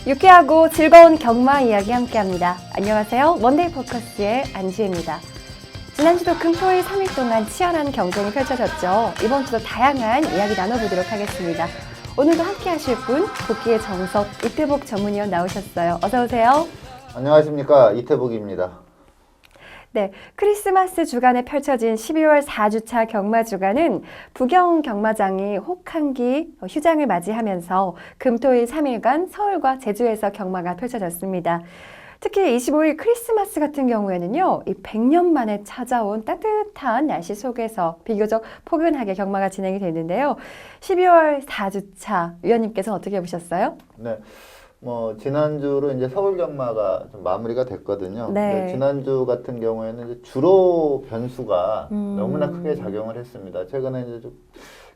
유쾌하고 즐거운 경마 이야기 함께합니다. 안녕하세요. 먼데이 포커스의 안지혜입니다. 지난주도 금토일 3일 동안 치열한 경쟁이 펼쳐졌죠. 이번 주도 다양한 이야기 나눠보도록 하겠습니다. 오늘도 함께하실 분, 복귀의 정석 이태복 전문위원 나오셨어요. 어서 오세요. 안녕하십니까, 이태복입니다. 네, 크리스마스 주간에 펼쳐진 12월 4주차 경마 주간은 부경 경마장이 혹한기 휴장을 맞이하면서 금토일 3일간 서울과 제주에서 경마가 펼쳐졌습니다. 특히 25일 크리스마스 같은 경우에는요, 이 100년 만에 찾아온 따뜻한 날씨 속에서 비교적 포근하게 경마가 진행이 됐는데요. 12월 4주차 위원님께서는 어떻게 보셨어요? 네. 지난주로 이제 서울 경마가 좀 마무리가 됐거든요. 네. 지난주 같은 경우에는 이제 주로 변수가 너무나 크게 작용을 했습니다. 최근에 이제 좀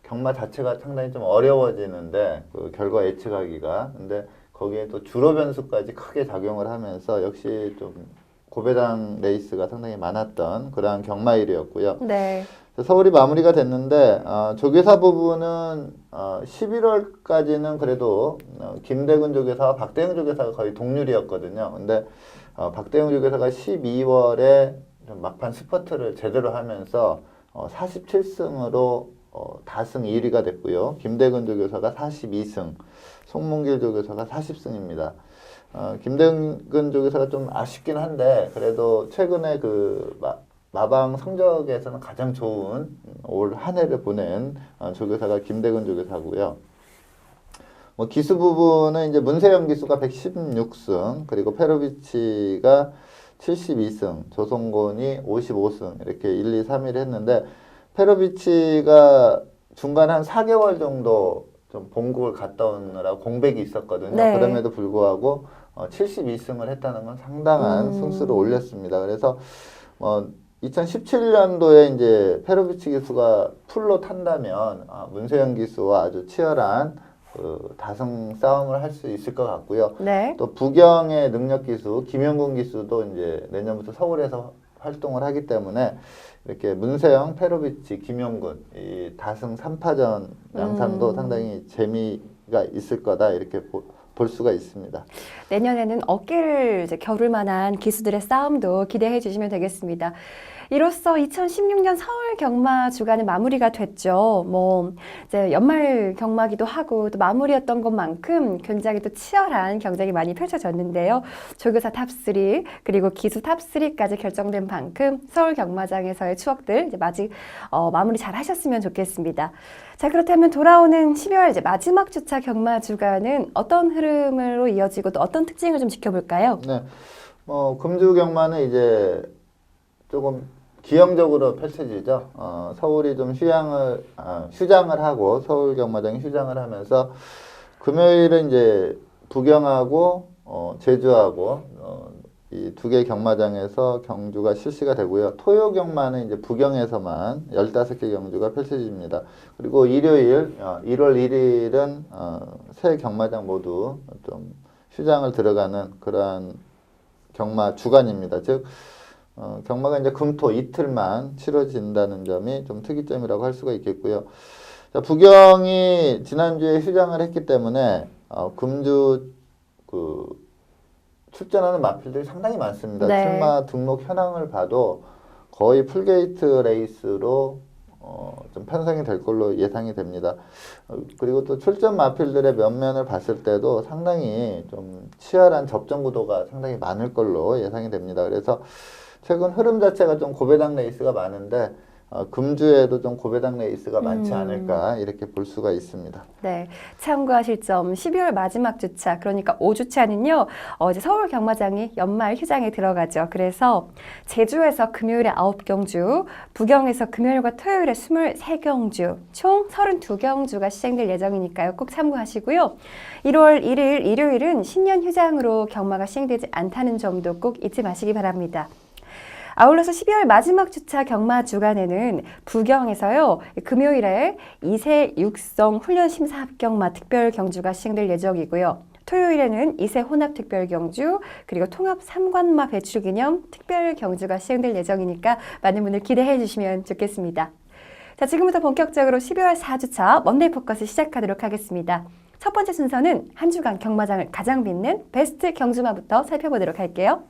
경마 자체가 상당히 좀 어려워지는데, 그 결과 예측하기가. 근데 거기에 또 주로 변수까지 크게 작용을 하면서 역시 좀 고배당 레이스가 상당히 많았던 그러한 경마일이었고요. 네. 서울이 마무리가 됐는데 조계사 부분은 11월까지는 그래도 김대근 조계사와 박대영 조계사가 거의 동률이었거든요. 근데 박대영 조계사가 12월에 막판 스퍼트를 제대로 하면서 47승으로 다승 1위가 됐고요. 김대근 조계사가 42승, 송문길 조계사가 40승입니다. 김대근 조계사가 좀 아쉽긴 한데 그래도 최근에 그 마방 성적에서는 가장 좋은 올 한 해를 보낸 조교사가 김대근 조교사고요. 기수 부분은 이제 문세영 기수가 116승, 그리고 페로비치가 72승, 조성곤이 55승 이렇게 1, 2, 3일 했는데 페로비치가 중간에 한 4개월 정도 좀 본국을 갔다 오느라 공백이 있었거든요. 네. 그럼에도 불구하고 72승을 했다는 건 상당한 승수를 올렸습니다. 그래서 2017년도에 이제 페로비치 기수가 풀로 탄다면 문세영 기수와 아주 치열한 그 다승 싸움을 할 수 있을 것 같고요. 네. 또 부경의 능력 기수 김영gun 기수도 이제 내년부터 서울에서 활동을 하기 때문에 이렇게 문세영, 페로비치, 김영gun 이 다승 3파전 양상도 상당히 재미가 있을 거다 이렇게 볼 수가 있습니다. 내년에는 어깨를 이제 겨룰 만한 기수들의 싸움도 기대해 주시면 되겠습니다. 이로써 2016년 서울 경마 주간은 마무리가 됐죠. 이제 연말 경마기도 하고 또 마무리였던 것만큼 굉장히 또 치열한 경쟁이 많이 펼쳐졌는데요. 조교사 탑3 그리고 기수 탑3까지 결정된 만큼 서울 경마장에서의 추억들 이제 마무리 잘 하셨으면 좋겠습니다. 자, 그렇다면 돌아오는 12월 이제 마지막 주차 경마 주간은 어떤 흐름으로 이어지고 또 어떤 특징을 좀 지켜볼까요? 네, 금주 경마는 이제 조금 기형적으로 펼쳐지죠. 서울이 좀 휴장을 하고 서울 경마장이 휴장을 하면서 금요일은 이제 부경하고 제주하고 이 두 개 경마장에서 경주가 실시가 되고요. 토요 경마는 이제 부경에서만 15개 경주가 펼쳐집니다. 그리고 일요일 1월 1일은 세 경마장 모두 좀 휴장을 들어가는 그러한 경마 주간입니다. 즉 경마가 이제 금토 이틀만 치러진다는 점이 좀 특이점이라고 할 수가 있겠고요. 자, 부경이 지난주에 휴장을 했기 때문에 금주 출전하는 마필들이 상당히 많습니다. 네. 출마 등록 현황을 봐도 거의 풀게이트 레이스로 좀 편성이 될 걸로 예상이 됩니다. 그리고 또 출전 마필들의 면면을 봤을 때도 상당히 좀 치열한 접전 구도가 상당히 많을 걸로 예상이 됩니다. 그래서 최근 흐름 자체가 좀 고배당 레이스가 많은데 금주에도 좀 고배당 레이스가 많지 않을까 이렇게 볼 수가 있습니다. 네, 참고하실 점 12월 마지막 주차 그러니까 5주차는요 이제 서울 경마장이 연말 휴장에 들어가죠. 그래서 제주에서 금요일에 9경주, 부경에서 금요일과 토요일에 23경주, 총 32경주가 시행될 예정이니까요. 꼭 참고하시고요. 1월 1일 일요일은 신년 휴장으로 경마가 시행되지 않다는 점도 꼭 잊지 마시기 바랍니다. 아울러서 12월 마지막 주차 경마 주간에는 부경에서요 금요일에 2세 육성 훈련 심사 합격마 특별 경주가 시행될 예정이고요. 토요일에는 2세 혼합 특별 경주 그리고 통합 3관마 배출 기념 특별 경주가 시행될 예정이니까 많은 분들 기대해 주시면 좋겠습니다. 자, 지금부터 본격적으로 12월 4주차 먼데이 포커스 시작하도록 하겠습니다. 첫 번째 순서는 한 주간 경마장을 가장 빛낸 베스트 경주마부터 살펴보도록 할게요.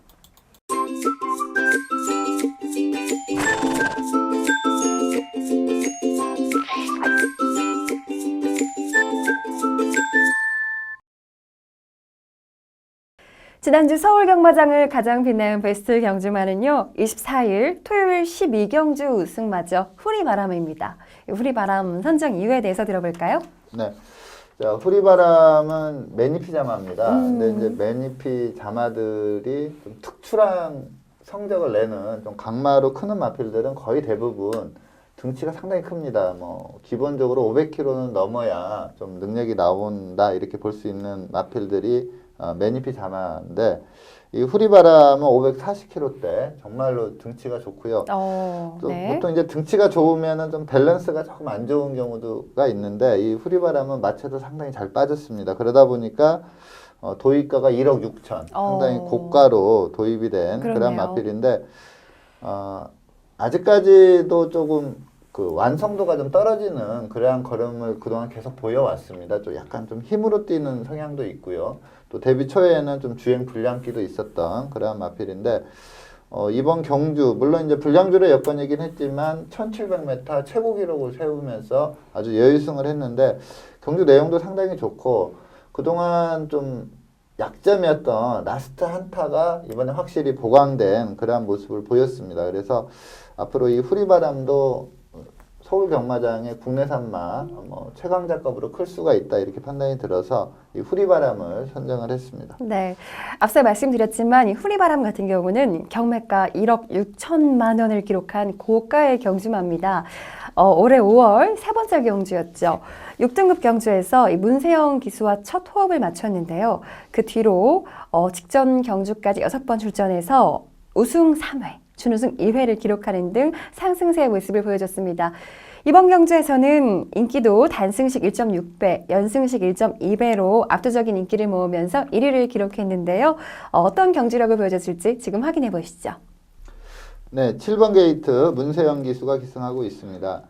지난주 서울 경마장을 가장 빛낸 베스트 경주마는요, 24일 토요일 12경주 우승마저 후리바람입니다. 후리바람 선정 이유에 대해서 들어볼까요? 네. 자, 후리바람은 매니피 자마입니다. 근데 이제 매니피 자마들이 좀 특출한 성적을 내는 좀 강마로 크는 마필들은 거의 대부분 등치가 상당히 큽니다. 뭐 기본적으로 500kg는 넘어야 좀 능력이 나온다 이렇게 볼 수 있는 마필들이 매니피 자마인데 이 후리바람은 540kg대 정말로 등치가 좋고요. 또 네. 보통 이제 등치가 좋으면은 좀 밸런스가 조금 안 좋은 경우가 있는데 이 후리바람은 마체도 상당히 잘 빠졌습니다. 그러다 보니까 도입가가 1억 6천 상당히 고가로 도입이 된 그런 그러네요. 마필인데 아직까지도 조금 그 완성도가 좀 떨어지는 그러한 걸음을 그동안 계속 보여왔습니다. 좀 약간 좀 힘으로 뛰는 성향도 있고요. 또 데뷔 초에는 좀 주행 불량기도 있었던 그러한 마필인데 이번 경주 물론 이제 불량주로 여건이긴 했지만 1700m 최고 기록을 세우면서 아주 여유승을 했는데 경주 내용도 상당히 좋고 그동안 좀 약점이었던 라스트 한타가 이번에 확실히 보강된 그러한 모습을 보였습니다. 그래서 앞으로 이 후리바람도 서울 경마장의 국내산마 최강자급으로 클 수가 있다 이렇게 판단이 들어서 이 후리바람을 선정을 했습니다. 네, 앞서 말씀드렸지만 이 후리바람 같은 경우는 경매가 1억 6천만 원을 기록한 고가의 경주마입니다. 올해 5월 세 번째 경주였죠. 6등급 경주에서 이 문세영 기수와 첫 호흡을 맞췄는데요. 그 뒤로 직전 경주까지 6번 출전해서 우승 3회, 준우승 2회를 기록하는 등 상승세의 모습을 보여줬습니다. 이번 경주에서는 인기도 단승식 1.6배, 연승식 1.2배로 압도적인 인기를 모으면서 1위를 기록했는데요. 어떤 경주력을 보여줬을지 지금 확인해 보시죠. 네, 7번 게이트 문세영 기수가 기승하고 있습니다.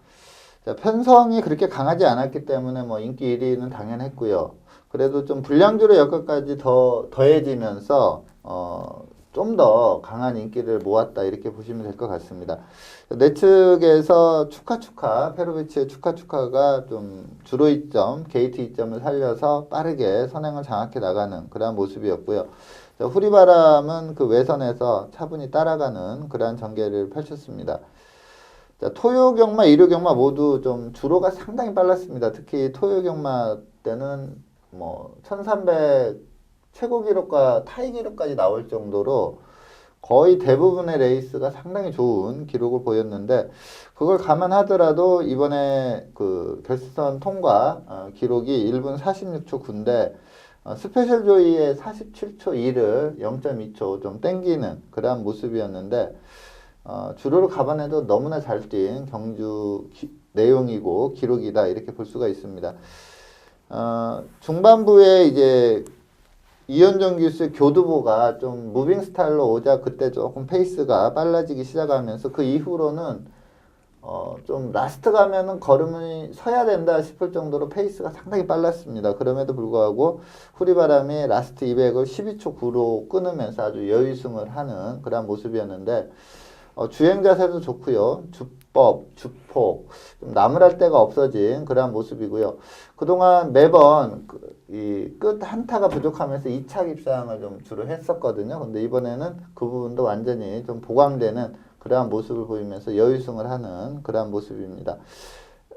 자, 편성이 그렇게 강하지 않았기 때문에 뭐 인기 1위는 당연했고요. 그래도 좀 불량주로 여기까지 더해지면서 좀 더 강한 인기를 모았다 이렇게 보시면 될 것 같습니다. 내 측에서 축하 페로비치의 축하가 좀 주로 이점 게이트 이점을 살려서 빠르게 선행을 장악해 나가는 그러한 모습이었고요. 자, 후리바람은 그 외선에서 차분히 따라가는 그러한 전개를 펼쳤습니다. 자, 토요경마, 일요경마 모두 좀 주로가 상당히 빨랐습니다. 특히 토요경마 때는 뭐 1300 최고 기록과 타이 기록까지 나올 정도로 거의 대부분의 레이스가 상당히 좋은 기록을 보였는데 그걸 감안하더라도 이번에 그 결승선 통과 기록이 1분 46초 9인데 스페셜 조이의 47초 2를 0.2초 좀 땡기는 그러한 모습이었는데 주로를 감안해도 너무나 잘 뛴 경주 내용이고 기록이다 이렇게 볼 수가 있습니다. 중반부에 이제 이현정 기수의 교두보가 좀 무빙 스타일로 오자 그때 조금 페이스가 빨라지기 시작하면서 그 이후로는 좀 라스트 가면은 걸음이 서야 된다 싶을 정도로 페이스가 상당히 빨랐습니다. 그럼에도 불구하고 후리바람이 라스트 200을 12초 9로 끊으면서 아주 여유승을 하는 그런 모습이었는데 주행 자세도 좋고요. 주법, 주폭, 좀 나무랄 데가 없어진 그러한 모습이고요. 그동안 매번 이 끝 한타가 부족하면서 2차 입상을 좀 주로 했었거든요. 근데 이번에는 그 부분도 완전히 좀 보강되는 그러한 모습을 보이면서 여유승을 하는 그러한 모습입니다.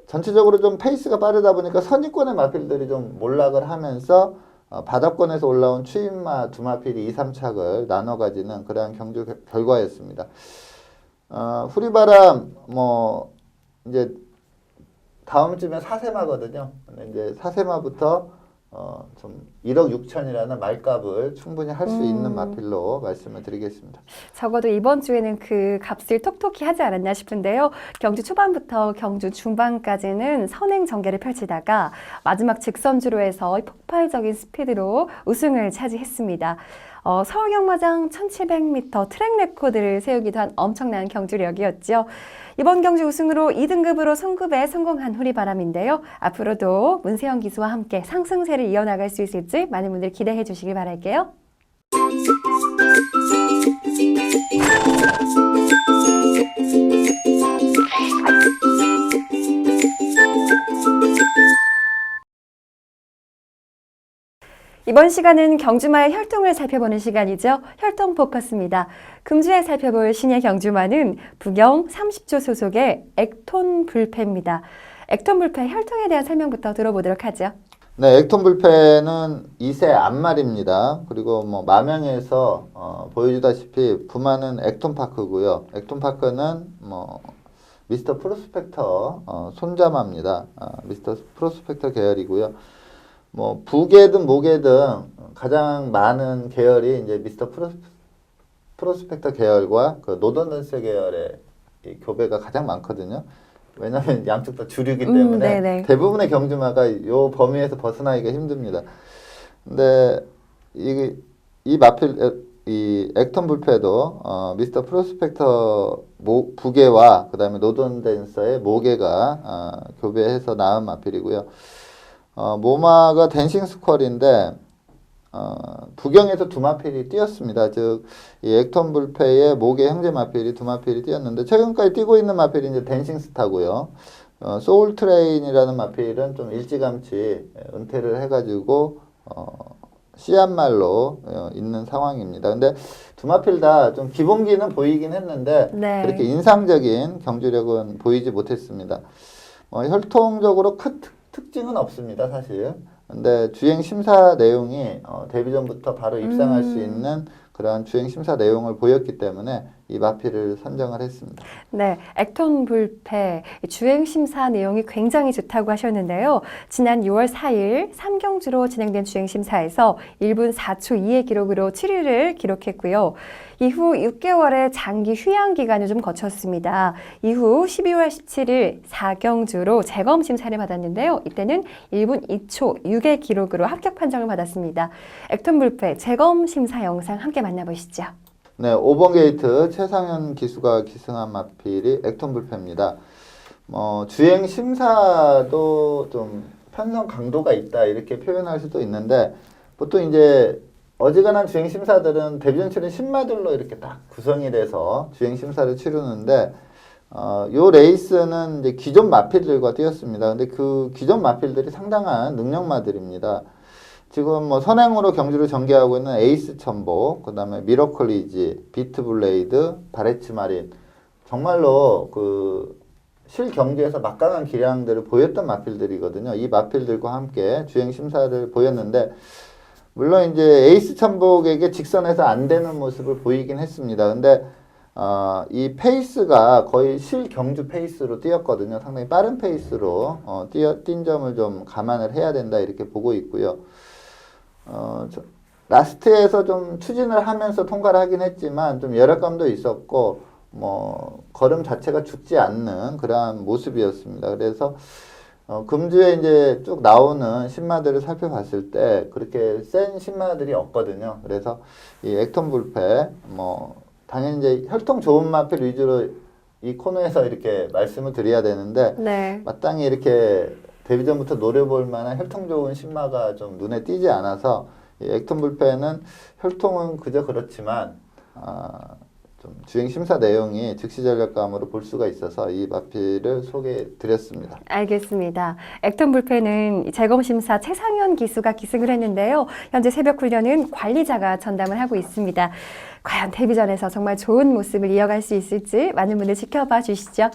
전체적으로 좀 페이스가 빠르다 보니까 선입권의 마필들이 좀 몰락을 하면서 바닥권에서 올라온 추임마 두 마필이 2, 3착을 나눠 가지는 그러한 경주 결과였습니다. 후리바람 뭐 이제 다음 주면 사세마거든요. 근데 이제 사세마부터 좀 1억 6천이라는 말값을 충분히 할 수 있는 마필로 말씀을 드리겠습니다. 적어도 이번 주에는 그 값을 톡톡히 하지 않았나 싶은데요. 경주 초반부터 경주 중반까지는 선행 전개를 펼치다가 마지막 직선주로 해서 폭발적인 스피드로 우승을 차지했습니다. 서울 경마장 1700m 트랙 레코드를 세우기도 한 엄청난 경주력이었죠. 이번 경주 우승으로 2등급으로 승급에 성공한 후리바람인데요. 앞으로도 문세영 기수와 함께 상승세를 이어나갈 수 있을지 많은 분들 기대해 주시길 바랄게요. 이번 시간은 경주마의 혈통을 살펴보는 시간이죠. 혈통 포커스입니다. 금주에 살펴볼 신의 경주마는 부경 30조 소속의 액톤 불패입니다. 액톤 불패 혈통에 대한 설명부터 들어보도록 하죠. 네, 액톤 불패는 2세 암말입니다. 그리고 뭐 마명에서 보여주다시피 부마는 액톤 파크고요. 액톤 파크는 뭐 미스터 프로스펙터 손자마입니다. 미스터 프로스펙터 계열이고요. 뭐 부계든 모계든 가장 많은 계열이 이제 미스터 프로스펙터 계열과 그 노던던스 계열의 이 교배가 가장 많거든요. 왜냐하면 양쪽 다 주류이기 때문에 네네. 대부분의 경주마가 이 범위에서 벗어나기가 힘듭니다. 근데 이 액톤 불패도 미스터 프로스펙터 부계와 그다음에 노던댄서의 모계가 교배해서 낳은 마필이고요. 모마가 댄싱 스퀄인데 부경에서 두 마필이 뛰었습니다. 즉, 이 액톤 불패의 모계 형제 마필이 두 마필이 뛰었는데 최근까지 뛰고 있는 마필이 이제 댄싱 스타고요. 소울 트레인이라는 마필은 좀 일찌감치 은퇴를 해가지고 씨앗말로 있는 상황입니다. 근데 두 마필 다 좀 기본기는 보이긴 했는데 네. 그렇게 인상적인 경주력은 보이지 못했습니다. 혈통적으로 큰 특징은 없습니다, 사실. 근데 주행 심사 내용이 데뷔 전부터 바로 입상할 수 있는 그런 주행 심사 내용을 보였기 때문에 이 마필을 선정을 했습니다. 네, 액톤 불패 주행 심사 내용이 굉장히 좋다고 하셨는데요. 지난 6월 4일 3경주로 진행된 주행 심사에서 1분 4초 2의 기록으로 7위를 기록했고요. 이후 6개월의 장기 휴양 기간을 좀 거쳤습니다. 이후 12월 17일 4경주로 재검 심사를 받았는데요. 이때는 1분 2초 6의 기록으로 합격 판정을 받았습니다. 액톤 불패 재검 심사 영상 함께 만나보시죠. 네, 5번 게이트 최상현 기수가 기승한 마필이 액톤 불패입니다. 주행 심사도 좀 편성 강도가 있다 이렇게 표현할 수도 있는데 보통 이제 어지간한 주행 심사들은 데뷔전 치는 신마들로 이렇게 딱 구성이 돼서 주행 심사를 치르는데 요 레이스는 이제 기존 마필들과 뛰었습니다. 근데 그 기존 마필들이 상당한 능력마들입니다. 지금 뭐 선행으로 경주를 전개하고 있는 에이스 천보, 그 다음에 미러클리지, 비트 블레이드, 바레츠 마린. 정말로 그 실경주에서 막강한 기량들을 보였던 마필들이거든요. 이 마필들과 함께 주행 심사를 보였는데, 물론 이제 에이스 천복에게 직선에서 안 되는 모습을 보이긴 했습니다. 근데 이 페이스가 거의 실경주 페이스로 뛰었거든요. 상당히 빠른 페이스로 뛴 점을 좀 감안을 해야 된다 이렇게 보고 있고요. 라스트에서 좀 추진을 하면서 통과를 하긴 했지만 좀 열악감도 있었고 뭐 걸음 자체가 죽지 않는 그러한 모습이었습니다. 그래서 금주에 이제 쭉 나오는 신마들을 살펴봤을 때 그렇게 센 신마들이 없거든요. 그래서 이 액톤 불패 뭐 당연히 이제 혈통 좋은 마필 위주로 이 코너에서 이렇게 말씀을 드려야 되는데 네. 마땅히 이렇게 데뷔 전부터 노려볼 만한 혈통 좋은 신마가 좀 눈에 띄지 않아서 이 액톤 불패는 혈통은 그저 그렇지만 좀 주행 심사 내용이 즉시 전략감으로 볼 수가 있어서 이 마필을 소개해 드렸습니다. 알겠습니다. 액톤 불패는 재검 심사 최상현 기수가 기승을 했는데요. 현재 새벽 훈련은 관리자가 전담을 하고 있습니다. 과연 데뷔전에서 정말 좋은 모습을 이어갈 수 있을지 많은 분들 지켜봐 주시죠.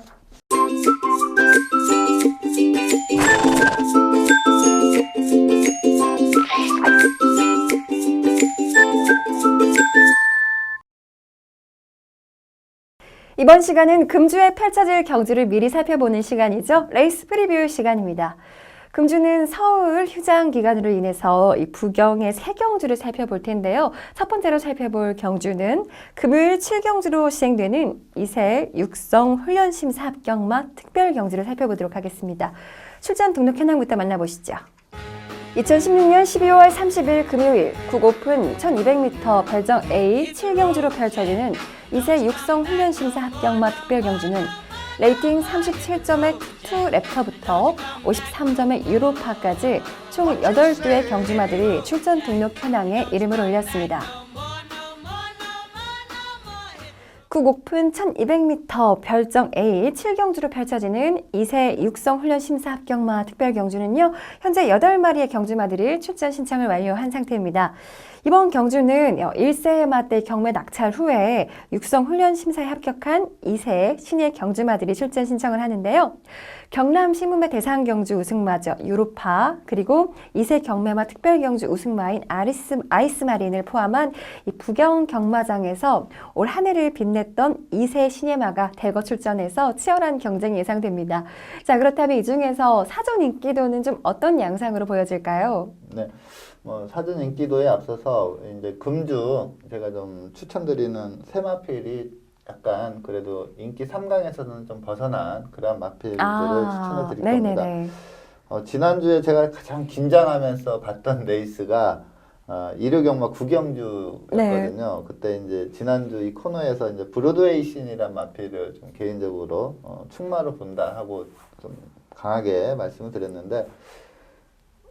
이번 시간은 금주에 펼쳐질 경주를 미리 살펴보는 시간이죠. 레이스 프리뷰 시간입니다. 금주는 서울 휴장 기간으로 인해서 이 부경의 세 경주를 살펴볼 텐데요. 첫 번째로 살펴볼 경주는 금요일 7경주로 시행되는 이세 육성 훈련심사 합격마 특별 경주를 살펴보도록 하겠습니다. 출전 등록 현황부터 만나보시죠. 2016년 12월 30일 금요일 국오픈 1200m 별정 A 7경주로 펼쳐지는 이세 육성 훈련심사 합격마 특별 경주는 레이팅 37점의 투 랩터부터 53점의 유로파까지 총 8두의 경주마들이 출전 등록 현황에 이름을 올렸습니다. 국 오픈 1200m 별정 A 7경주로 펼쳐지는 2세 육성 훈련 심사 합격마 특별 경주는요, 현재 8마리의 경주마들이 출전 신청을 완료한 상태입니다. 이번 경주는 1세 마대 경매 낙찰 후에 육성 훈련 심사에 합격한 2세 신예 경주마들이 출전 신청을 하는데요. 경남 신문배 대상 경주 우승마죠. 유로파, 그리고 2세 경매마 특별 경주 우승마인 아이스마린을 포함한 이 부경 경마장에서 올 한 해를 빛냈던 2세 신예마가 대거 출전해서 치열한 경쟁이 예상됩니다. 자, 그렇다면 이 중에서 사전 인기도는 좀 어떤 양상으로 보여질까요? 네. 사전 인기도에 앞서서 이제 금주 제가 좀 추천드리는 새 마필이 약간 그래도 인기 3강에서는 좀 벗어난 그런 마필들을 추천을 드릴 겁니다. 지난주에 제가 가장 긴장하면서 봤던 레이스가 일요경마 구경주였거든요. 네. 그때 이제 지난주 이 코너에서 이제 브로드웨이 신이란 마필을 좀 개인적으로 충마로 본다 하고 좀 강하게 말씀을 드렸는데,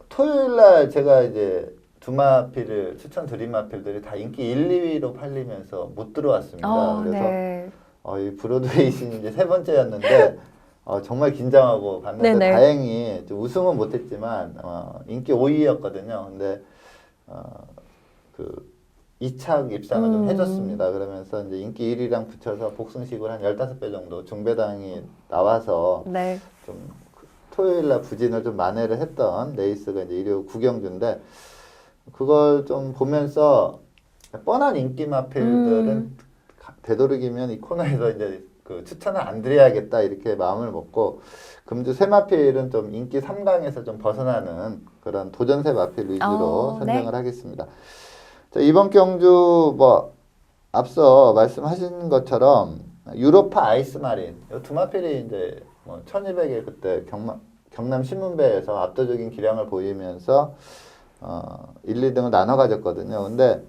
토요일 날 제가 이제 두 마필을 추천드린 마필들이 다 인기 1, 2위로 팔리면서 못 들어왔습니다. 그래서 네. 이 브로드웨이 신이 이제 세 번째였는데 정말 긴장하고 봤는데 네네. 다행히 좀 우승은 못했지만 인기 5위였거든요. 근데 그 2착 입상을 좀 해줬습니다. 그러면서 이제 인기 1위랑 붙여서 복승식을 한 15배 정도 중배당이 나와서 네. 좀 토요일 날 부진을 좀 만회를 했던 레이스가 이제 일요 구경주인데, 그걸 좀 보면서 뻔한 인기 마필들은 되도록이면 이 코너에서 이제 그 추천을 안 드려야겠다 이렇게 마음을 먹고, 금주 새 마필은 좀 인기 3강에서 좀 벗어나는 그런 도전새 마필 위주로 선정을 네. 하겠습니다. 자, 이번 경주 앞서 말씀하신 것처럼 유로파 아이스마린 이 두 마필이 이제 1200에 그때 경남 신문배에서 압도적인 기량을 보이면서 1, 2등을 나눠 가졌거든요. 근데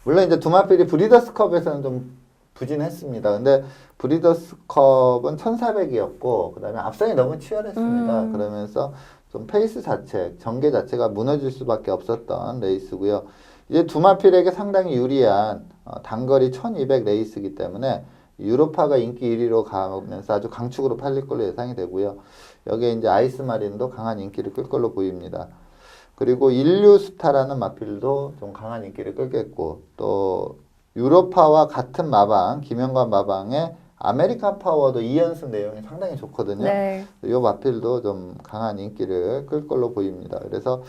물론 이제 두 마필이 브리더스컵에서는 좀 부진했습니다. 근데 브리더스컵은 1400이었고 그다음에 앞선이 너무 치열했습니다. 그러면서 좀 페이스 자체, 전개 자체가 무너질 수밖에 없었던 레이스고요. 이제 두 마필에게 상당히 유리한 단거리 1200 레이스이기 때문에 유로파가 인기 1위로 가면서 아주 강축으로 팔릴 걸로 예상이 되고요. 여기에 이제 아이스마린도 강한 인기를 끌 걸로 보입니다. 그리고 인류스타라는 마필도 좀 강한 인기를 끌겠고, 또 유로파와 같은 마방, 김영관 마방의 아메리칸 파워도 2연승 내용이 상당히 좋거든요. 네. 이 마필도 좀 강한 인기를 끌 걸로 보입니다. 그래서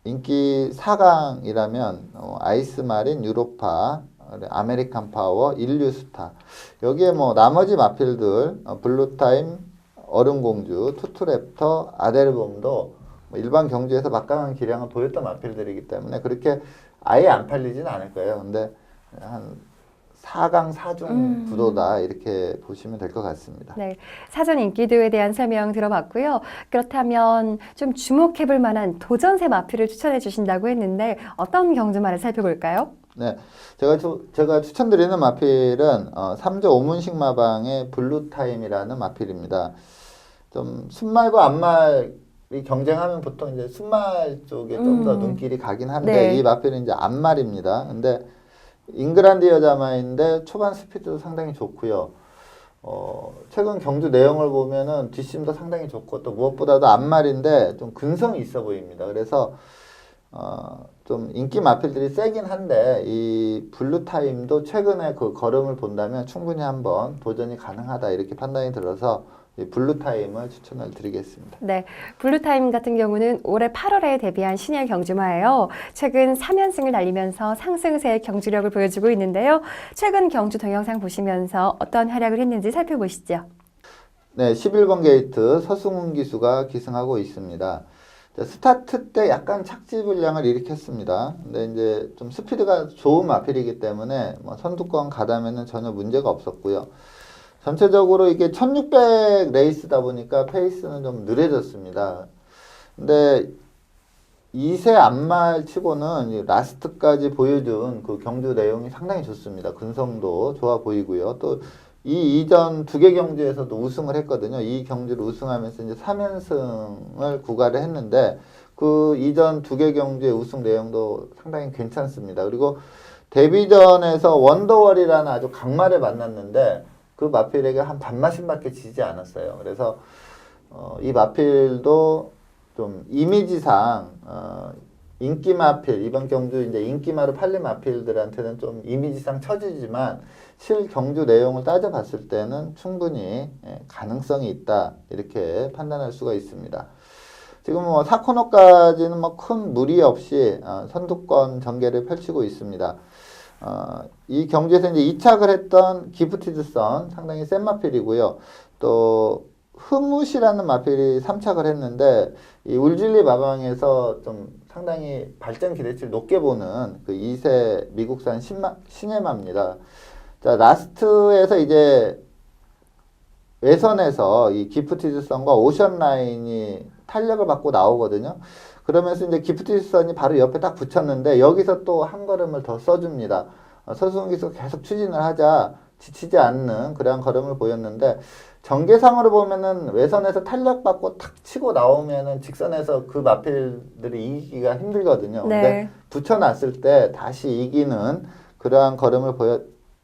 인기 4강이라면 아이스마린, 유로파, 아메리칸 파워, 인류스타, 여기에 나머지 마필들 블루타임, 얼음공주, 투투랩터, 아델봄도 일반 경주에서 막강한 기량을 보였던 마필들이기 때문에 그렇게 아예 안 팔리진 않을 거예요. 근데 한 4강 4중 구도다 이렇게 보시면 될 것 같습니다. 네, 사전 인기도에 대한 설명 들어봤고요. 그렇다면 좀 주목해볼 만한 도전새 마필을 추천해 주신다고 했는데 어떤 경주마를 살펴볼까요? 네, 제가 추천드리는 마필은 3조 오문식 마방의 블루타임이라는 마필입니다. 좀 순말과 앞말이 경쟁하면 보통 이제 순말 쪽에 좀 더 눈길이 가긴 한데 네. 이 마필은 이제 앞말입니다. 근데 잉글랜드 여자마인데 초반 스피드도 상당히 좋고요. 최근 경주 내용을 보면은 뒷심도 상당히 좋고 또 무엇보다도 앞말인데 좀 근성이 있어 보입니다. 그래서 좀 인기 마필들이 세긴 한데 이 블루타임도 최근에 그 걸음을 본다면 충분히 한번 도전이 가능하다 이렇게 판단이 들어서 이 블루타임을 추천을 드리겠습니다. 네, 블루타임 같은 경우는 올해 8월에 데뷔한 신예 경주마예요. 최근 3연승을 달리면서 상승세의 경주력을 보여주고 있는데요. 최근 경주 동영상 보시면서 어떤 활약을 했는지 살펴보시죠. 네, 11번 게이트 서승훈 기수가 기승하고 있습니다. 스타트 때 약간 착지 불량을 일으켰습니다. 근데 이제 좀 스피드가 좋은 마필이기 때문에 선두권 가담에는 전혀 문제가 없었고요. 전체적으로 이게 1600 레이스다 보니까 페이스는 좀 느려졌습니다. 근데 2세 앞말 치고는 라스트까지 보여준 그 경주 내용이 상당히 좋습니다. 근성도 좋아 보이고요. 또 이 이전 두 개 경주에서도 우승을 했거든요. 이 경주를 우승하면서 이제 3연승을 구가를 했는데 그 이전 두 개 경주의 우승 내용도 상당히 괜찮습니다. 그리고 데뷔전에서 원더월이라는 아주 강마를 만났는데 그 마필에게 한 반마신밖에 지지 않았어요. 그래서 이 마필도 좀 이미지상 인기 마필, 이번 경주 이제 인기마로 팔린 마필들한테는 좀 이미지상 처지지만 실 경주 내용을 따져봤을 때는 충분히 가능성이 있다 이렇게 판단할 수가 있습니다. 지금 뭐 4코너까지는 뭐 큰 무리 없이 선두권 전개를 펼치고 있습니다. 이 경주에서 이제 이착을 했던 기프티드 선 상당히 센 마필이고요. 또 흐뭇이라는 마필이 3착을 했는데 이 울질리 마방에서 좀 상당히 발전 기대치를 높게 보는 그 2세 미국산 신예마입니다. 자, 라스트에서 이제 외선에서 이 기프티드 선과 오션 라인이 탄력을 받고 나오거든요. 그러면서 이제 기프티드 선이 바로 옆에 딱 붙였는데 여기서 또 한 걸음을 더 써줍니다. 서수훈 기수가 계속 추진을 하자 지치지 않는 그러한 걸음을 보였는데 전개상으로 보면은 외선에서 탄력받고 탁 치고 나오면은 직선에서 그 마필들이 이기기가 힘들거든요. 네. 근데 붙여놨을 때 다시 이기는 그러한 걸음을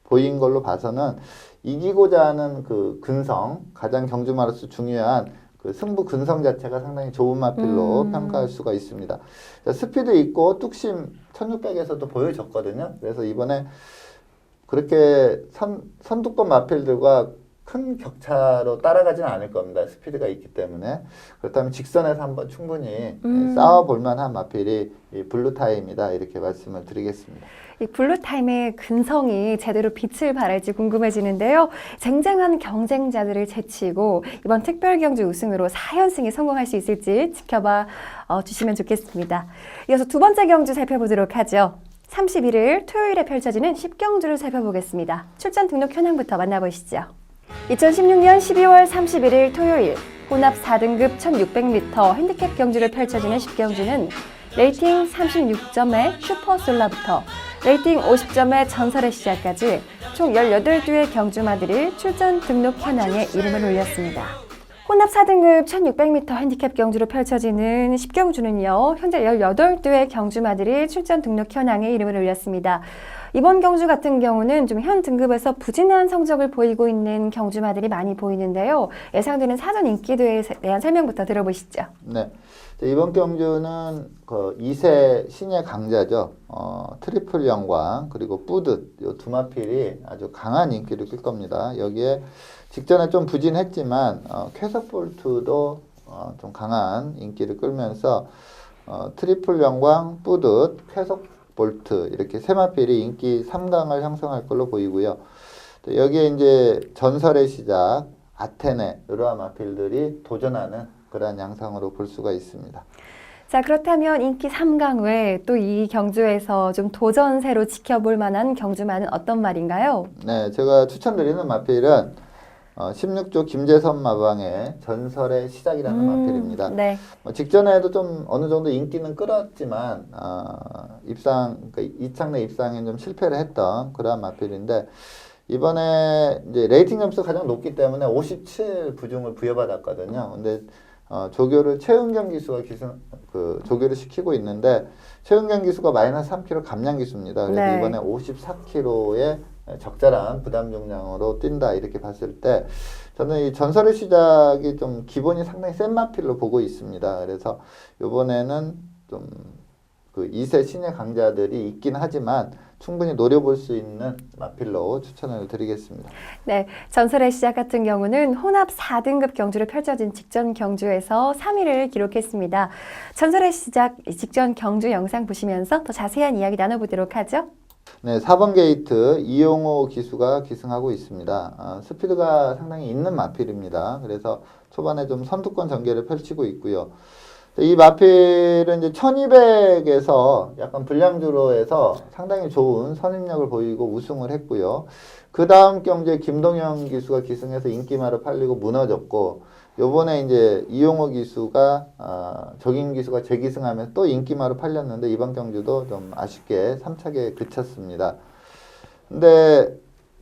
보인 걸로 봐서는 이기고자 하는 그 근성, 가장 경주마로서 중요한 그 승부 근성 자체가 상당히 좋은 마필로 평가할 수가 있습니다. 자, 스피드 있고 뚝심 1600에서도 보여줬거든요. 그래서 이번에 그렇게 선두권 마필들과 큰 격차로 따라가지는 않을 겁니다. 스피드가 있기 때문에. 그렇다면 직선에서 한번 충분히 싸워볼 만한 마필이 이 블루타임이다 이렇게 말씀을 드리겠습니다. 이 블루타임의 근성이 제대로 빛을 발할지 궁금해지는데요. 쟁쟁한 경쟁자들을 제치고 이번 특별경주 우승으로 4연승에 성공할 수 있을지 지켜봐 주시면 좋겠습니다. 이어서 두 번째 경주 살펴보도록 하죠. 31일 토요일에 펼쳐지는 10경주를 살펴보겠습니다. 출전 등록 현황부터 만나보시죠. 2016년 12월 31일 토요일 혼합 4등급 1600m 핸디캡 경주를 펼쳐지는 10경주는 레이팅 36점의 슈퍼솔라부터 레이팅 50점의 전설의 시작까지 총 18두의 경주마들이 출전 등록 현황에 이름을 올렸습니다. 혼합 4등급 1600m 핸디캡 경주로 펼쳐지는 10경주는요. 현재 18두의 경주마들이 출전 등록 현황에 이름을 올렸습니다. 이번 경주 같은 경우는 좀 현 등급에서 부진한 성적을 보이고 있는 경주마들이 많이 보이는데요. 예상되는 사전 인기도에 대한 설명부터 들어보시죠. 네. 이번 경주는 그 2세 신예 강자죠. 트리플 영광 그리고 뿌듯 이 두 마필이 아주 강한 인기를 끌 겁니다. 여기에 직전에 좀 부진했지만 쾌석볼트도 좀 강한 인기를 끌면서 트리플 영광, 뿌듯, 쾌석볼트 이렇게 세 마필이 인기 3강을 형성할 걸로 보이고요. 또 여기에 이제 전설의 시작, 아테네 이러한 마필들이 도전하는 그러한 양상으로 볼 수가 있습니다. 자, 그렇다면 인기 3강 외에 또 이 경주에서 좀 도전세로 지켜볼 만한 경주마는 어떤 말인가요? 네, 제가 추천드리는 마필은 16조 김재선 마방의 전설의 시작이라는 마필입니다. 네. 직전에도 좀 어느 정도 인기는 끌었지만 그러니까 이창래 입상에 좀 실패를 했던 그러한 마필인데 이번에 이제 레이팅 점수 가장 높기 때문에 57 부중을 부여받았거든요. 근데 조교를 최은경 기수가 조교를 시키고 있는데 최은경 기수가 마이너스 3kg 감량 기수입니다. 그래서 네. 이번에 54kg의 적절한 부담 중량으로 뛴다 이렇게 봤을 때 저는 이 전설의 시작이 좀 기본이 상당히 센 마필로 보고 있습니다. 그래서 이번에는 좀 그 2세 신예 강자들이 있긴 하지만 충분히 노려볼 수 있는 마필로 추천을 드리겠습니다. 네, 전설의 시작 같은 경우는 혼합 4등급 경주를 펼쳐진 직전 경주에서 3위를 기록했습니다. 전설의 시작 직전 경주 영상 보시면서 더 자세한 이야기 나눠보도록 하죠. 네, 4번 게이트 이용호 기수가 기승하고 있습니다. 스피드가 상당히 있는 마필입니다. 그래서 초반에 좀 선두권 전개를 펼치고 있고요. 이 마필은 이제 1200에서 약간 불량주로 해서 상당히 좋은 선임력을 보이고 우승을 했고요. 그 다음 경주에 김동현 기수가 기승해서 인기마로 팔리고 무너졌고, 요번에 이제 이용호 기수가, 적임 기수가 재기승하면서 또 인기마로 팔렸는데, 이번 경주도 좀 아쉽게 3착에 그쳤습니다. 근데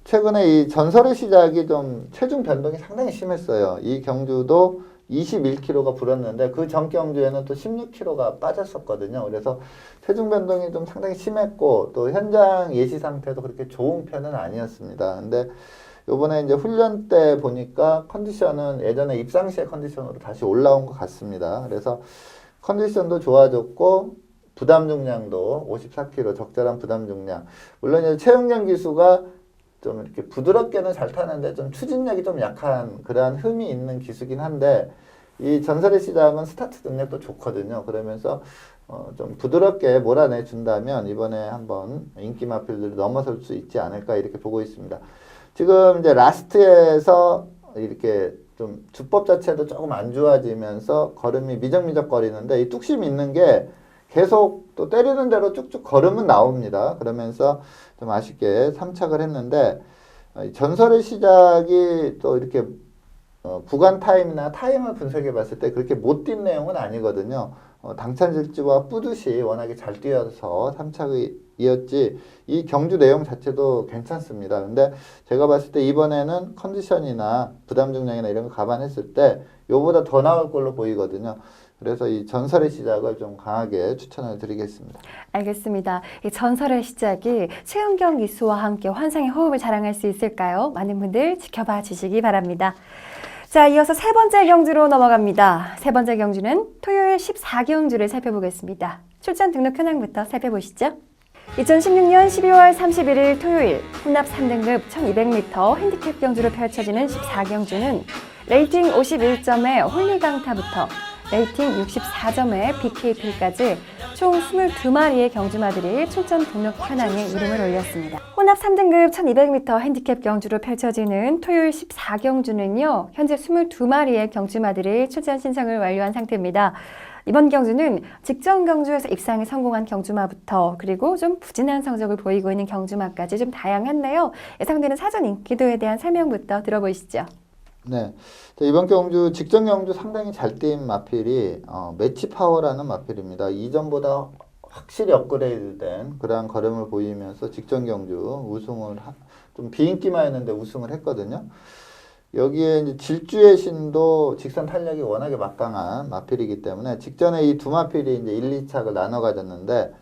최근에 이 전설의 시작이 좀 체중 변동이 상당히 심했어요. 이 경주도 21kg가 불었는데 그 전 경주에는 또 16kg가 빠졌었거든요. 그래서 체중 변동이 좀 상당히 심했고 또 현장 예시 상태도 그렇게 좋은 편은 아니었습니다. 근데 요번에 이제 훈련 때 보니까 컨디션은 예전에 입상시의 컨디션으로 다시 올라온 것 같습니다. 그래서 컨디션도 좋아졌고 부담 중량도 54kg 적절한 부담 중량. 물론 이제 최영경 기수가 좀 이렇게 부드럽게는 잘 타는데 좀 추진력이 좀 약한 그러한 흠이 있는 기수긴 한데 이 전설의 시작은 스타트 능력도 좋거든요. 그러면서 좀 부드럽게 몰아내 준다면 이번에 한번 인기 마필들을 넘어설 수 있지 않을까 이렇게 보고 있습니다. 지금 이제 라스트에서 이렇게 좀 주법 자체도 조금 안 좋아지면서 걸음이 미적미적 거리는데 이 뚝심이 있는 게 계속 또 때리는 대로 쭉쭉 걸음은 나옵니다. 그러면서 좀 아쉽게 3착을 했는데 전설의 시작이 또 이렇게 구간 타임이나 타임을 분석해 봤을 때 그렇게 못 뛴 내용은 아니거든요. 당찬질주와 뿌듯이 워낙에 잘 뛰어서 3착이었지 이 경주 내용 자체도 괜찮습니다. 근데 제가 봤을 때 이번에는 컨디션이나 부담 중량이나 이런 거 감안했을 때 요보다 더 나올 걸로 보이거든요. 그래서 이 전설의 시작을 좀 강하게 추천을 드리겠습니다. 알겠습니다. 이 전설의 시작이 최은경 기수와 함께 환상의 호흡을 자랑할 수 있을까요? 많은 분들 지켜봐 주시기 바랍니다. 자, 이어서 세 번째 경주로 넘어갑니다. 세 번째 경주는 토요일 14경주를 살펴보겠습니다. 출전 등록 현황부터 살펴보시죠. 2016년 12월 31일 토요일 혼합 3등급 1200m 핸디캡 경주로 펼쳐지는 14경주는 레이팅 51점의 홀리강타부터 레이팅 64점의 BKP까지 총 22마리의 경주마들이 출전 등록 현황에 이름을 올렸습니다. 혼합 3등급 1200m 핸디캡 경주로 펼쳐지는 토요일 14경주는요. 현재 22마리의 경주마들이 출전 신청을 완료한 상태입니다. 이번 경주는 직전 경주에서 입상에 성공한 경주마부터 그리고 좀 부진한 성적을 보이고 있는 경주마까지 좀 다양한데요. 예상되는 사전 인기도에 대한 설명부터 들어보시죠. 네. 이번 경주, 직전 경주 상당히 잘 뛴 마필이 매치 파워라는 마필입니다. 이전보다 확실히 업그레이드된 그러한 걸음을 보이면서 직전 경주 우승을 좀 비인기만했는데 우승을 했거든요. 여기에 이제 질주의 신도 직선 탄력이 워낙에 막강한 마필이기 때문에 직전에 이 두 마필이 이제 1, 2착을 나눠 가졌는데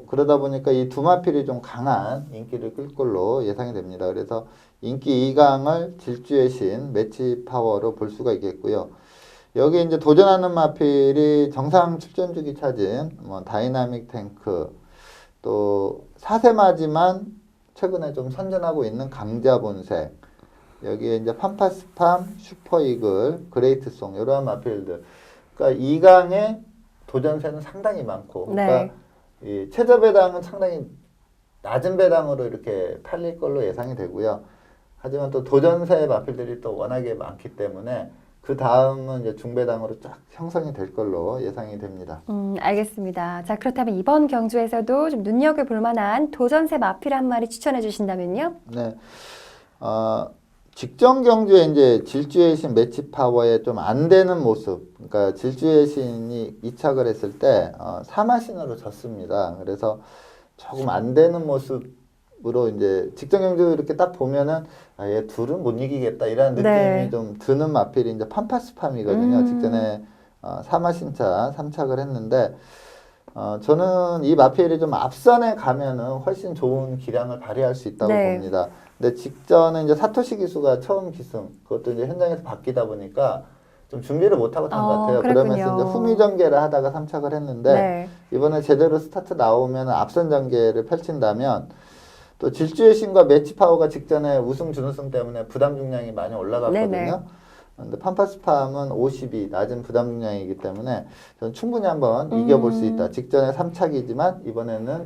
그러다 보니까 이 두 마필이 좀 강한 인기를 끌 걸로 예상이 됩니다. 그래서 인기 2강을 질주의 신 매치 파워로 볼 수가 있겠고요. 여기 이제 도전하는 마필이 정상 출전주기 차진 다이나믹 탱크 또 사세마지만 최근에 좀 선전하고 있는 강자 본색 여기에 이제 판파스팜 슈퍼이글 그레이트송 이러한 마필들 그러니까 2강의 도전세는 상당히 많고 그러니까 네. 이 최저 배당은 상당히 낮은 배당으로 이렇게 팔릴 걸로 예상이 되고요. 하지만 또 도전세 마필들이 또 워낙에 많기 때문에 그 다음은 이제 중배당으로 쫙 형성이 될 걸로 예상이 됩니다. 알겠습니다. 자, 그렇다면 이번 경주에서도 좀 눈여겨볼 만한 도전세 마필 한 마리 추천해 주신다면요? 네. 직전 경주에 이제 질주의 신 매치 파워에 좀 안 되는 모습. 그러니까 질주의 신이 이착을 했을 때 사마신으로 졌습니다. 그래서 조금 안 되는 모습으로 이제 직전 경주 이렇게 딱 보면은 얘 둘은 못 이기겠다 이런 느낌이 네. 좀 드는 마필이 이제 판파스팜이거든요. 직전에 사마신차 3착을 했는데 저는 이 마필이 좀 앞선에 가면은 훨씬 좋은 기량을 발휘할 수 있다고 네. 봅니다. 근데 직전에 이제 사토시 기수가 처음 기승, 그것도 이제 현장에서 바뀌다 보니까 좀 준비를 못하고 탄 것 같아요. 그랬군요. 그러면서 이제 후미 전개를 하다가 3착을 했는데 네. 이번에 제대로 스타트 나오면 앞선 전개를 펼친다면 또 질주의 신과 매치 파워가 직전에 우승 준우승 때문에 부담 중량이 많이 올라갔거든요. 네네. 근데 판파스팜은 52 낮은 부담 중량이기 때문에 저는 충분히 한번 이겨볼 수 있다. 직전에 3착이지만 이번에는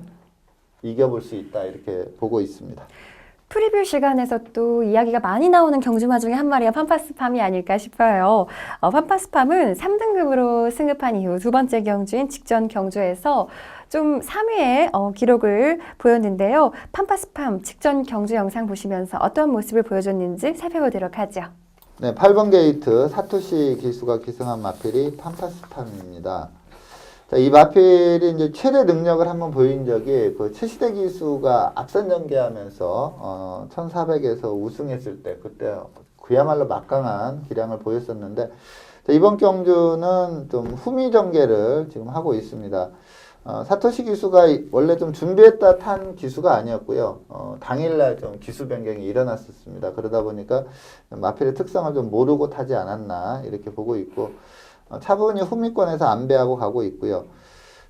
이겨볼 수 있다 이렇게 보고 있습니다. 프리뷰 시간에서 또 이야기가 많이 나오는 경주마 중에 한 마리가 판파스팜이 아닐까 싶어요. 판파스팜은 3등급으로 승급한 이후 두 번째 경주인 직전 경주에서 좀 3위의 기록을 보였는데요. 판파스팜 직전 경주 영상 보시면서 어떤 모습을 보여줬는지 살펴보도록 하죠. 네, 8번 게이트 사토시 기수가 기승한 마필이 판파스팜입니다. 자, 이 마필이 이제 최대 능력을 한번 보인 적이 그 최시대 기수가 앞선 전개하면서 1400에서 우승했을 때 그때 그야말로 막강한 기량을 보였었는데 자, 이번 경주는 좀 후미 전개를 지금 하고 있습니다. 사토시 기수가 원래 좀 준비했다 탄 기수가 아니었고요. 당일날 좀 기수 변경이 일어났었습니다. 그러다 보니까 마필의 특성을 좀 모르고 타지 않았나 이렇게 보고 있고 차분히 후미권에서 안배하고 가고 있고요.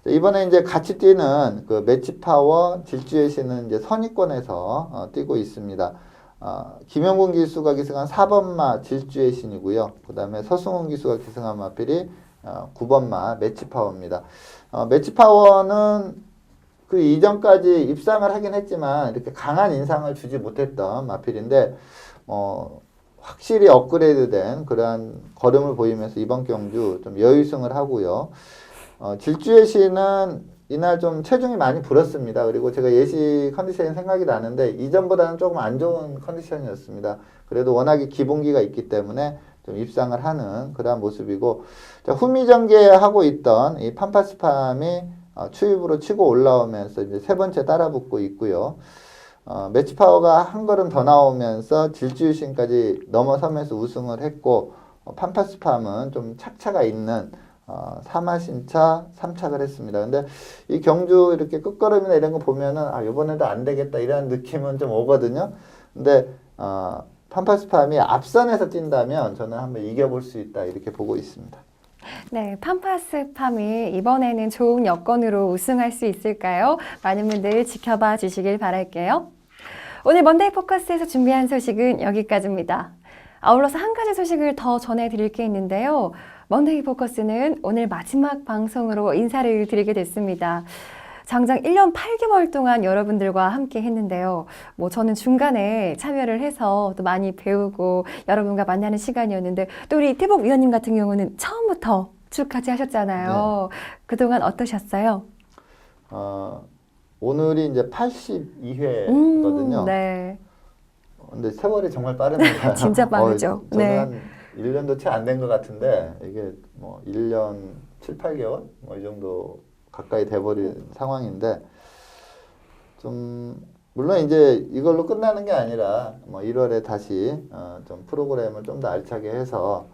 이번에 이제 같이 뛰는 그 매치파워 질주의 신은 이제 선의권에서 뛰고 있습니다. 김영군 기수가 기승한 4번마 질주의 신이고요. 그 다음에 서승훈 기수가 기승한 마필이 9번마 매치파워입니다. 매치파워는 그 이전까지 입상을 하긴 했지만 이렇게 강한 인상을 주지 못했던 마필인데 확실히 업그레이드된 그러한 걸음을 보이면서 이번 경주 좀 여유승을 하고요. 질주의 신은 이날 좀 체중이 많이 불었습니다. 그리고 제가 예시 컨디션이 생각이 나는데 이전보다는 조금 안 좋은 컨디션이었습니다. 그래도 워낙에 기본기가 있기 때문에 좀 입상을 하는 그러한 모습이고 자, 후미 전개하고 있던 이 팜파스팜이 추입으로 치고 올라오면서 이제 세 번째 따라붙고 있고요. 매치파워가 한 걸음 더 나오면서 질주유신까지 넘어서면서 우승을 했고 팜파스팜은 좀 착차가 있는 3하신차 3착을 했습니다. 근데 이 경주 이렇게 끝걸음이나 이런 거 보면은 이번에도 안 되겠다 이런 느낌은 좀 오거든요. 근데 팜파스팜이 앞선에서 뛴다면 저는 한번 이겨볼 수 있다 이렇게 보고 있습니다. 네, 팜파스팜이 이번에는 좋은 여건으로 우승할 수 있을까요? 많은 분들 지켜봐 주시길 바랄게요. 오늘 먼데이 포커스에서 준비한 소식은 여기까지입니다. 아울러서 한 가지 소식을 더 전해드릴 게 있는데요. 먼데이 포커스는 오늘 마지막 방송으로 인사를 드리게 됐습니다. 장장 1년 8개월 동안 여러분들과 함께 했는데요. 저는 중간에 참여를 해서 또 많이 배우고 여러분과 만나는 시간이었는데 또 우리 태복 위원님 같은 경우는 처음부터 쭉 같이 하셨잖아요. 네. 그동안 어떠셨어요? 오늘이 이제 82회거든요. 네. 근데 세월이 정말 빠릅니다. 진짜 빠르죠. 저는 네. 한 1년도 채 안 된 것 같은데 이게 1년 7, 8개월 이 정도 가까이 돼버린 상황인데 좀 물론 이제 이걸로 끝나는 게 아니라 1월에 다시 좀 프로그램을 좀 더 알차게 해서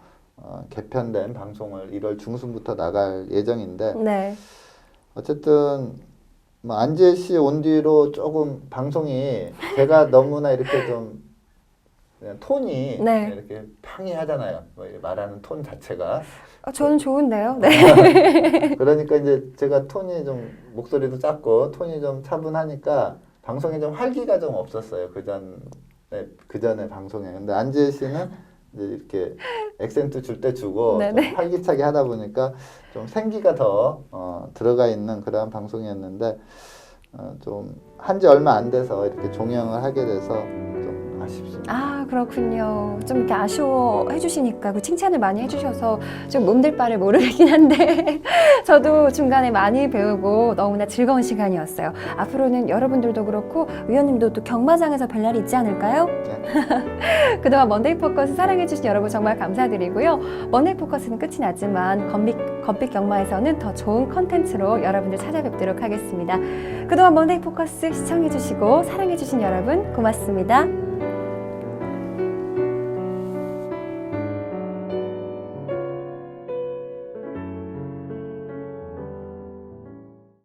개편된 방송을 1월 중순부터 나갈 예정인데 네. 어쨌든 안지혜 씨 온 뒤로 조금 방송이 제가 너무나 이렇게 좀 톤이 네. 이렇게 평이하잖아요. 말하는 톤 자체가. 저는 좋은데요. 네. 그러니까 이제 제가 톤이 좀 목소리도 작고 톤이 좀 차분하니까 방송에 좀 활기가 좀 없었어요. 그 전에 방송에. 근데 안지혜 씨는 이제 이렇게 액센트 줄 때 주고 좀 활기차게 하다 보니까 좀 생기가 더 들어가 있는 그러한 방송이었는데 좀 한 지 얼마 안 돼서 이렇게 종영을 하게 돼서 좀 아쉽습니다. 그렇군요. 좀 이렇게 아쉬워해 주시니까 칭찬을 많이 해주셔서 좀 몸둘 바를 모르겠긴 한데 저도 중간에 많이 배우고 너무나 즐거운 시간이었어요. 앞으로는 여러분들도 그렇고 위원님도 또 경마장에서 뵐 날이 있지 않을까요? 네. 그동안 먼데이 포커스 사랑해주신 여러분 정말 감사드리고요. 먼데이 포커스는 끝이 났지만 건빛 경마에서는 더 좋은 컨텐츠로 여러분들 찾아뵙도록 하겠습니다. 그동안 먼데이 포커스 시청해주시고 사랑해주신 여러분 고맙습니다.